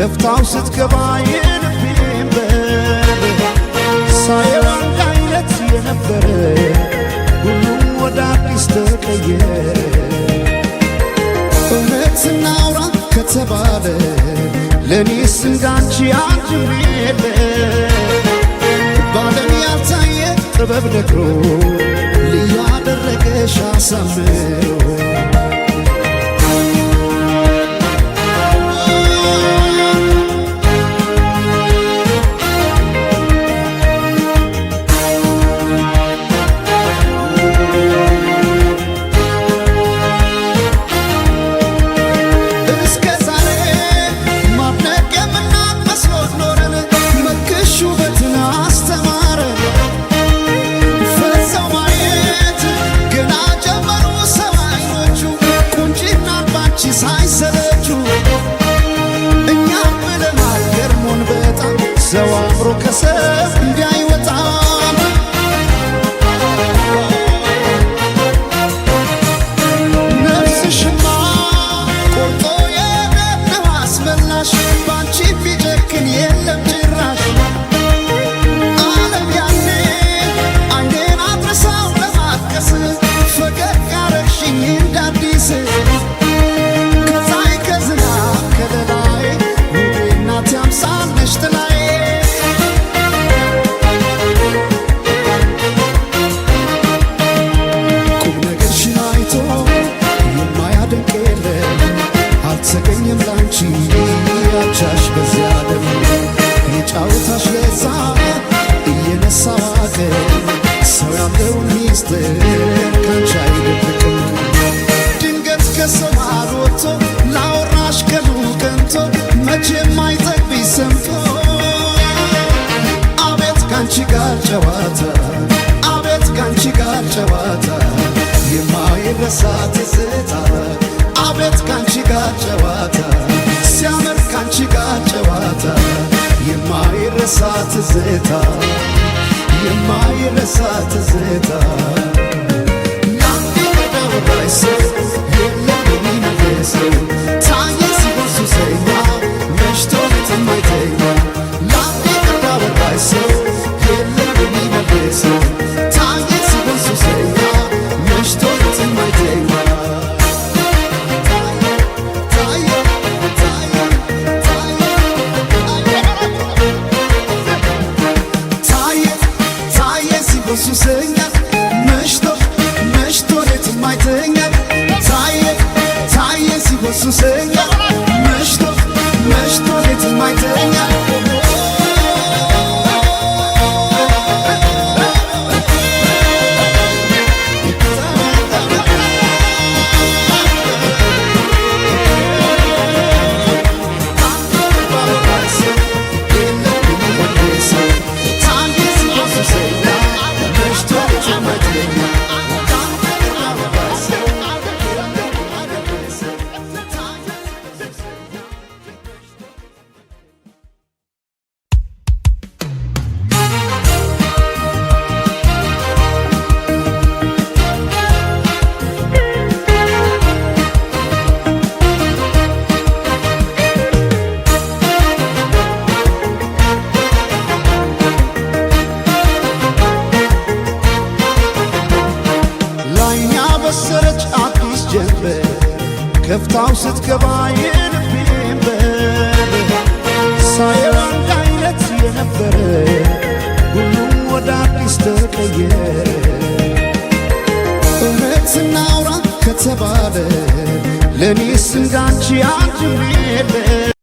ከፍታው ስትገባ የልቤን በር ሳየው አንድ አይነት የነበረ ሁሉም ወደ አዲስ ተቀየረ። እውነት እናውራ ከተባለ ለኔስ እንዳንቺ አንድም የለ። ባለም ያልታየ ጥበብ ነግሮ ልዩ አደረገሽ አሳምሮ ሰው አምሮ ከሰብ እንዳይወጣም ነፍስሽማ ቆርጦ የደም አስመላሽ ባንቺ ቢጨክን የለም ጭራሽ። ዓለም ያኔ አይኔን አድረሳው ለማቀስ ፈገግ ያረግሽኝ እንዳዲስ ከፀሐይ ከዝናብ ከለላይ ውቤ እናቴ አምሳል ነሽ ጥላይ። አልተገኘም ላንቺ ያቻሽ በዚያ ዓለም የጫወታሽ ለዛ እየነሳ ዋቀ ሰው ያለውን ሚስጥር ካንቺ አይደብቅም። ድንገት ከሰው መሃል ወጥቶ ላወራሽ ቀኑ ቀንቶ መቼም አይጠግብሽ ሰምቶ አቤት ካንቺ ጋር ጨዋታ አቤት ካንቺ ጋር ጨዋታ የማይረሳ ትዝታ አቤት ካንቺ ጋር ጨዋታ ሲያምር ካንቺ ጋር ጨዋታ የማይረሳ ትዝታ የማይረሳ ትዝታ ያንዴ ወዳወራይ ሰው የለም የሚመልሰው ታየ ሲሆን ሱሰኛ መሽቶ የማይተኛ ያንዴ ወዳወራይ ሰው የለም የሚመልሰው ታየ ሲሆን ሱሰኛ መሽቶ የማይተኛ ሱሰኛ መሽቶ መሽቶ ሌት የማይተኛ ታየ ታየ ሲሆን ሱሰኛ መሽቶ መሽቶ ሌት የማይተኛ በሰረች አዲስ ጀንበር ከፍታው ስትገባ የልቤን በር ሳየው አንድ አይነት የነበረ ሁሉም ወደ አዲስ ተቀየረ። እውነት እናውራ ከተባለ ለኔስ እንዳንቺ አንድም የለ።